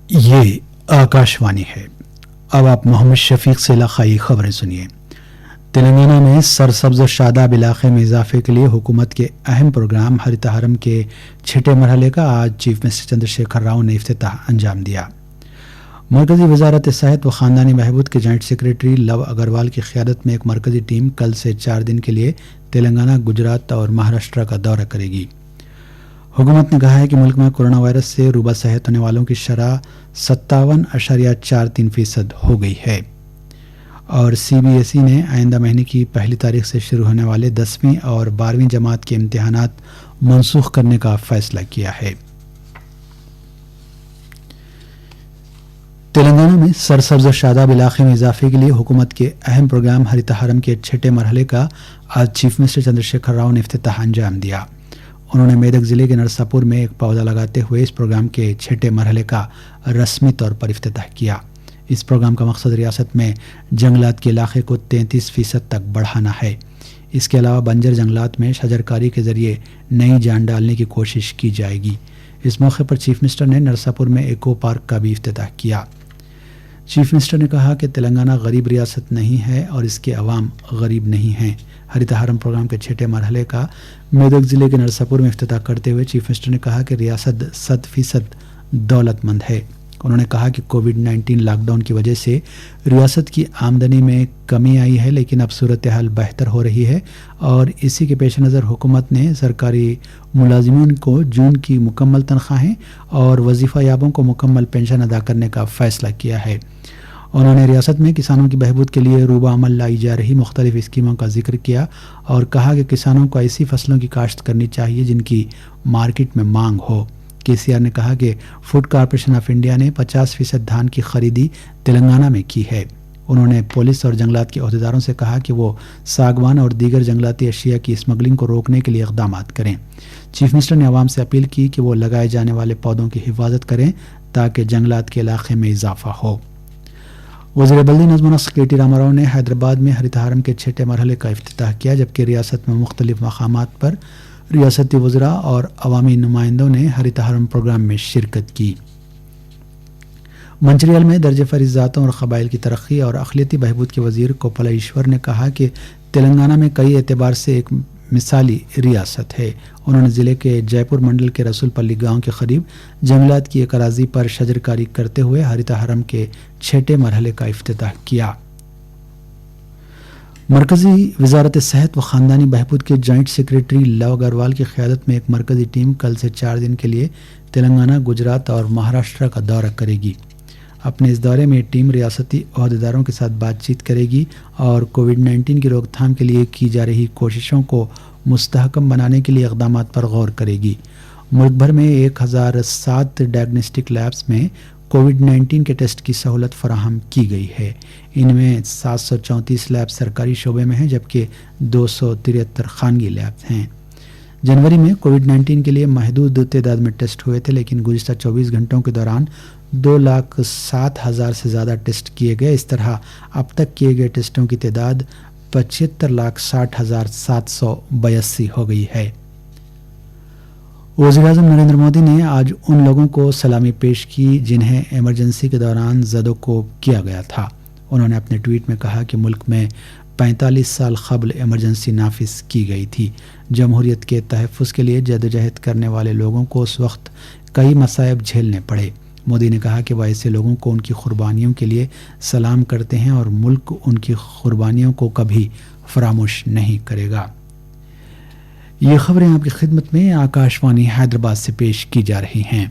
یہ آکاشوانی ہے۔ اب آپ محمد شفیق سے علاقائی خبریں سنیے۔ تلنگانہ میں سرسبز و شاداب علاقے میں اضافے کے لیے حکومت کے اہم پروگرام ہریت ہرم کے چھٹے مرحلے کا آج چیف منسٹر چندر شیکھر راؤ نے افتتاح انجام دیا۔ مرکزی وزارت صحت و خاندانی بہبود کے جوائنٹ سیکرٹری لو اگروال کی قیادت میں ایک مرکزی ٹیم کل سے 4 دن کے لیے تلنگانہ، گجرات اور مہاراشٹر کا دورہ کرے گی۔ حکومت نے کہا ہے کہ ملک میں کورونا وائرس سے روبہ صحت ہونے والوں کی شرح 57.43% ہو گئی ہے، اور سی بی ایس ای نے آئندہ مہینے کی 1 تاریخ سے شروع ہونے والے 10ویں اور 12ویں جماعت کے امتحانات منسوخ کرنے کا فیصلہ کیا ہے۔ تلنگانہ میں سرسبز و شاداب علاقے میں اضافے کے لیے حکومت کے اہم پروگرام ہریت ہرم کے چھٹے مرحلے کا آج چیف منسٹر چندر شیکھر راؤ نے افتتاح انجام دیا۔ انہوں نے میدک ضلع کے نرساپور میں ایک پودا لگاتے ہوئے اس پروگرام کے چھٹے مرحلے کا رسمی طور پر افتتاح کیا۔ اس پروگرام کا مقصد ریاست میں جنگلات کے علاقے کو 33% تک بڑھانا ہے۔ اس کے علاوہ بنجر جنگلات میں شجرکاری کے ذریعے نئی جان ڈالنے کی کوشش کی جائے گی۔ اس موقع پر چیف منسٹر نے نرساپور میں ایکو پارک کا بھی افتتاح کیا۔ چیف منسٹر نے کہا کہ تلنگانہ غریب ریاست نہیں ہے اور اس کے عوام غریب نہیں ہیں۔ ہریت ہرم پروگرام کے چھٹے مرحلے کا میدک ضلع کے نرساپور میں افتتاح کرتے ہوئے چیف منسٹر نے کہا کہ ریاست 100% دولت مند ہے۔ انہوں نے کہا کہ کووڈ-19 لاک ڈاؤن کی وجہ سے ریاست کی آمدنی میں کمی آئی ہے، لیکن اب صورتحال بہتر ہو رہی ہے، اور اسی کے پیش نظر حکومت نے سرکاری ملازمین کو جون کی مکمل تنخواہیں اور وظیفہ یابوں کو مکمل پنشن ادا کرنے کا فیصلہ کیا ہے۔ انہوں نے ریاست میں کسانوں کی بہبود کے لیے روبہ عمل لائی جا رہی مختلف اسکیموں کا ذکر کیا اور کہا کہ کسانوں کو ایسی فصلوں کی کاشت کرنی چاہیے جن کی مارکیٹ میں مانگ ہو۔ کے سی آر نے کہا کہ فوڈ کارپوریشن آف انڈیا نے 50% دھان کی خریدی تلنگانہ میں کی ہے۔ انہوں نے پولیس اور جنگلات کے عہدیداروں سے کہا کہ وہ ساگوان اور دیگر جنگلاتی اشیاء کی اسمگلنگ کو روکنے کے لیے اقدامات کریں۔ چیف منسٹر نے عوام سے اپیل کی کہ وہ لگائے جانے والے پودوں کی حفاظت کریں تاکہ جنگلات کے علاقے میں اضافہ ہو۔ وزیر بلدی نظم و نسق کے ٹی راما راؤ نے حیدرآباد میں ہریت ہرم کے چھٹے مرحلے کا افتتاح کیا، جبکہ ریاست میں مختلف مقامات پر ریاستی وزراء اور عوامی نمائندوں نے ہریت ہرم پروگرام میں شرکت کی۔ منچریال میں درجہ فریض ذاتوں اور قبائل کی ترقی اور اقلیتی بہبود کے وزیر کوپلا ایشور نے کہا کہ تلنگانہ میں کئی اعتبار سے ایک مثالی ریاست ہے۔ انہوں نے ضلع کے جے پور منڈل کے رسول پلی گاؤں کے قریب جنگلات کی ایک اراضی پر شجرکاری کرتے ہوئے ہریت ہرم کے چھٹے مرحلے کا افتتاح کیا۔ مرکزی وزارت صحت و خاندانی بہبود کے جوائنٹ سیکرٹری لو اگروال کی قیادت میں ایک مرکزی ٹیم کل سے 4 دن کے لیے تلنگانہ، گجرات اور مہاراشٹر کا دورہ کرے گی۔ اپنے اس دورے میں ٹیم ریاستی عہدیداروں کے ساتھ بات چیت کرے گی اور کووڈ-19 کی روک تھام کے لیے کی جا رہی کوششوں کو مستحکم بنانے کے لیے اقدامات پر غور کرے گی۔ ملک بھر میں 1007 ڈائگنوسٹک لیبز میں کووڈ-19 کے ٹیسٹ کی سہولت فراہم کی گئی ہے۔ ان میں 734 لیب سرکاری شعبے میں ہیں، جبکہ 273 خانگی لیبز ہیں۔ جنوری میں کووڈ-19 کے لیے محدود تعداد میں ٹیسٹ ہوئے تھے، لیکن گزشتہ 24 گھنٹوں کے دوران 2,07,000 سے زیادہ ٹیسٹ کیے گئے۔ اس طرح اب تک کیے گئے ٹیسٹوں کی تعداد 75,60,782 ہو گئی ہے۔ وزیر اعظم نریندر مودی نے آج ان لوگوں کو سلامی پیش کی جنہیں ایمرجنسی کے دوران زدوکوب کیا گیا تھا۔ انہوں نے اپنے ٹویٹ میں کہا کہ ملک میں 45 سال قبل ایمرجنسی نافذ کی گئی تھی۔ جمہوریت کے تحفظ کے لیے جدوجہد کرنے والے لوگوں کو اس وقت کئی مصائب جھیلنے پڑے۔ مودی نے کہا کہ وہ ایسے لوگوں کو ان کی قربانیوں کے لیے سلام کرتے ہیں اور ملک ان کی قربانیوں کو کبھی فراموش نہیں کرے گا۔ یہ خبریں آپ کی خدمت میں آکاشوانی حیدرآباد سے پیش کی جا رہی ہیں۔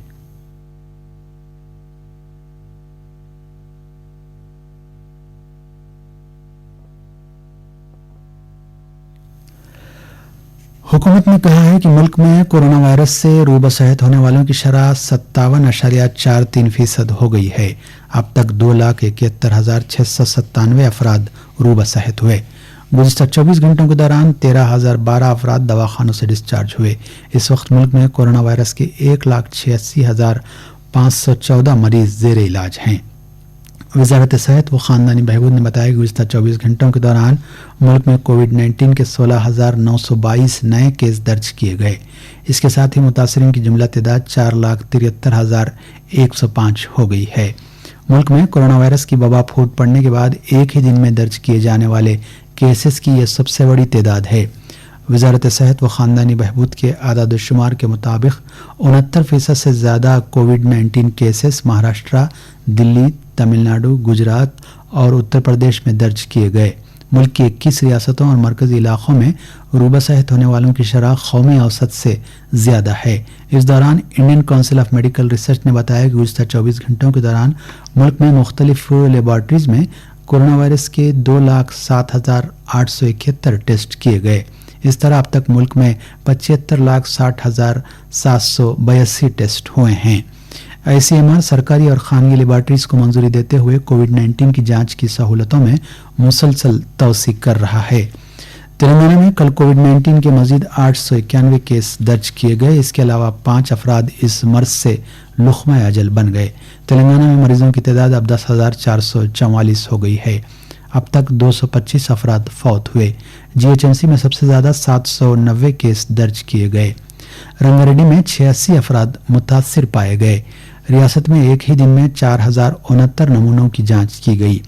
حکومت نے کہا ہے کہ ملک میں کورونا وائرس سے روبہ صحت ہونے والوں کی شرح 57.43% ہو گئی ہے۔ اب تک 2,71,697 افراد روبہ صحت ہوئے۔ گزشتہ 24 گھنٹوں کے دوران 13,012 افراد دواخانوں سے ڈسچارج ہوئے۔ اس وقت ملک میں کورونا وائرس کے 1,86,514 مریض زیر علاج ہیں۔ वजारत सेहत व ख़ानदानी बहबूद ने बताया कि गुज़िश्ता 24 घंटों के दौरान मुल्क में कोविड-19 के 16,922 नए केस दर्ज किए गए। इसके साथ ही मुतासरीन की जुमला तादाद 4,73,105 हो गई है। मुल्क में कोरोना वायरस की वबा फूट पड़ने के बाद एक ही दिन में दर्ज किए जाने वाले केसेस की यह सबसे बड़ी तादाद है। वजारत सेहत व ख़ानदानी बहबूद के आदाद-ओ-शुमार के मुताबिक 69% से ज़्यादा कोविड-19 केसेस महाराष्ट्र, दिल्ली, तमिलनाडु, गुजरात और उत्तर प्रदेश में दर्ज किए गए। मुल्क की 21 रियासतों और मरकजी इलाकों में रूबा सेहत होने वालों की शरह कौमी औसत से ज़्यादा है। इस दौरान Indian council of medical research ने बताया कि गुज़िश्ता 24 घंटों के दौरान मुल्क में मुख्तलिफ लेबॉर्ट्रीज में कोरोना वायरस के 2,07,871 टेस्ट किए गए। इस तरह अब तक मुल्क में 75,60,782 टेस्ट हुए हैं। ICMR सरकारी और खानगी लेबॉर्ट्रीज को मंजूरी देते हुए कोविड-19 की जांच की सहूलतों में मुसलसल तोसी कर रहा है। तेलंगाना में कल कोविड-19 के मजीद 891 केस दर्ज किए गए। इसके अलावा 5 अफराद इस मर्ज से लुख्मा अजल बन गए। तेलंगाना में मरीजों की तादाद अब 10,444 हो गई है। अब तक 225 अफराद फौत हुए। GHMC में सबसे ज़्यादा 790 केस दर्ज किए गए। रंगारेड्डी में 86 अफराद मुतासिर पाए गए। रियासत में एक ही दिन में 4,069 नमूनों की जांच की गई।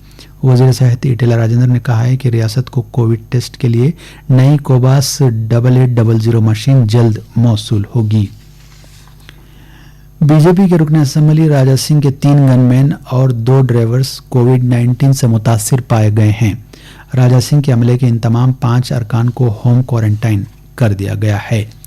वज़ीर सेहत ईटेला राजेंद्र ने कहा है कि रियासत को कोविड टेस्ट के लिए नई कोबास 8800 मशीन जल्द मौसूल होगी। बीजेपी के रुकन असम्बली राजा सिंह के 3 गनमैन और 2 ड्राइवर्स कोविड-19 से मुतासिर पाए गए हैं। राजा सिंह के अमले के इन तमाम 5 अरकान को होम क्वारंटाइन कर दिया गया है।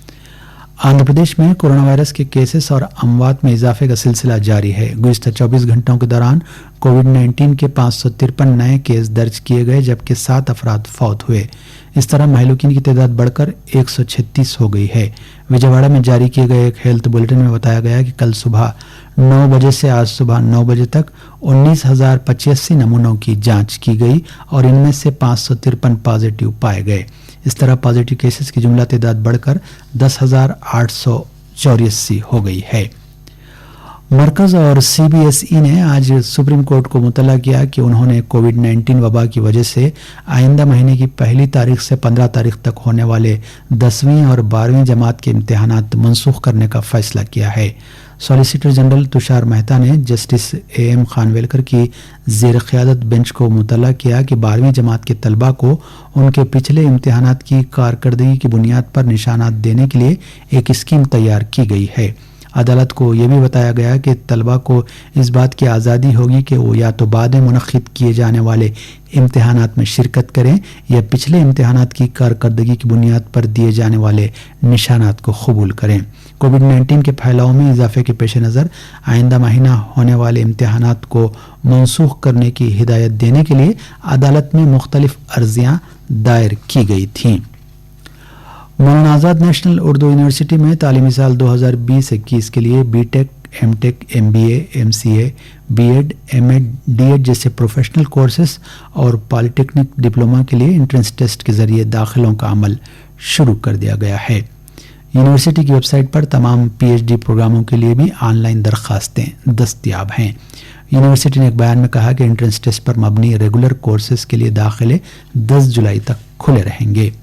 आंध्र प्रदेश में कोरोना वायरस के केसेस और अमवात में इजाफे का सिलसिला जारी है। गुज़िश्ता 24 घंटों के दौरान कोविड-19 के 553 नए केस दर्ज किए गए, जबकि 7 अफराद फौत हुए। इस तरह महलूकीन की तादाद बढ़कर 136 हो गई है। विजयवाड़ा में जारी किए गए एक हेल्थ बुलेटिन में बताया गया कि कल सुबह 9 बजे से आज सुबह 9 बजे तक 19,085 नमूनों की जांच की गई और इनमें से 553 पॉजिटिव पाए गए। इस तरह पॉजिटिव केसेस की जुमला तादाद बढ़कर 10,884 हो गई है। मरकज और CBSE ने आज सुप्रीम कोर्ट को मुतल्ला किया कि उन्होंने कोविड-19 वबा की वजह से आइंदा महीने की 1 तारीख से 15 तारीख तक होने वाले 10वीं और 12वीं जमात के इम्तिहानात मनसूख करने का फैसला किया है। सॉलिसिटर जनरल तुषार मेहता ने जस्टिस AM खानवेलकर की ज़ेर क़यादत बेंच को मुतल्ला किया कि 12वीं जमात के तलबा को उनके पिछले इम्तिहानात की कारकर्दगी की बुनियाद पर निशानात देने के लिए एक स्कीम तैयार की गई है। अदालत को यह भी बताया गया कि तलबा को इस बात की आज़ादी होगी कि वो या तो बाद में मुनक़्क़िद किए जाने वाले इम्तिहानात में शिरकत करें या पिछले इम्तिहानात की कारकर्दगी की बुनियाद पर दिए जाने वाले निशानात को कबूल करें। कोविड-19 के फैलाव में इजाफे के पेश नज़र आइंदा महीना होने वाले इम्तिहानात को मनसूख करने की हिदायत देने के लिए अदालत में मुख्तलिफ अर्जियाँ दायर की गई थीं। मौलाना आज़ाद नेशनल उर्दू यूनिवर्सिटी में तालीमी साल 2020-21 के लिए BTech, MTech, MBA, MCA, B.Ed, M.Ed, D.Ed जैसे प्रोफेशनल कोर्सेस और पॉलिटेक्निक डिप्लोमा के लिए एंट्रेंस टेस्ट के जरिए दाखिलों का अमल शुरू कर दिया गया है। यूनिवर्सिटी की वेबसाइट पर तमाम PhD प्रोग्रामों के लिए भी ऑनलाइन दरखास्तें दस्तयाब हैं। यूनिवर्सिटी ने एक बयान में कहा कि एंट्रेंस टेस्ट पर मबनी रेगुलर कोर्सेज के लिए दाखिले 10 जुलाई तक खुले रहेंगे।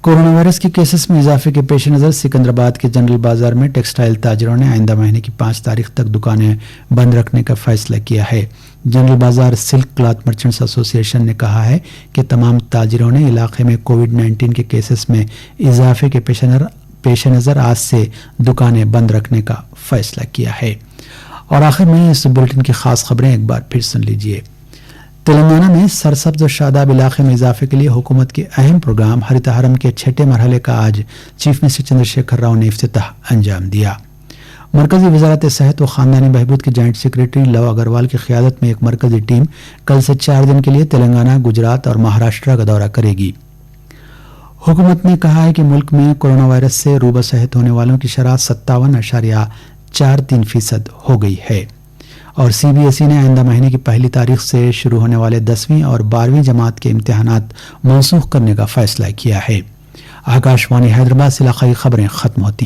कोरोना वायरस के केसेस में इजाफे के पेश नज़र सिकंदराबाद के जनरल बाजार में टेक्सटाइल ताजरों ने आइंदा महीने की 5 तारीख तक दुकानें बंद रखने का फैसला किया है। जनरल बाजार सिल्क क्लॉथ मर्चेंट्स एसोसिएशन ने कहा है कि तमाम ताजरों ने इलाके में कोविड-19 के केसेस में इजाफे के पेश नज़र आज से दुकानें बंद रखने का फैसला किया है। और आखिर में इस बुलेटिन की खास खबरें एक बार फिर सुन लीजिए। तेलंगाना में सरसब्ज और शादाब इलाके में इजाफे के लिए हुकूमत के अहम प्रोग्राम हरित हरम के 6ठे मरहले का आज चीफ मिनिस्टर चंद्रशेखर राव ने इफ्तिताह अंजाम दिया। मरकजी वजारत सेहत व ख़ानदानी बहबूद के जॉइंट सेक्रेटरी लव अग्रवाल की क़यादत में एक मरकजी टीम कल से 4 दिन के लिए तेलंगाना, गुजरात और महाराष्ट्र का दौरा करेगी। हुकूमत ने कहा है कि मुल्क में कोरोना वायरस से रूबा सेहत होने वालों की शरह 57.43% हो गई है। और CBSE ने आइंदा महीने की 1 तारीख से शुरू होने वाले 10वीं और 12वीं जमात के इम्तिहानात मनसूख करने का फैसला किया है। आकाशवाणी हैदराबाद से इलाकाई खबरें खत्म होती हैं।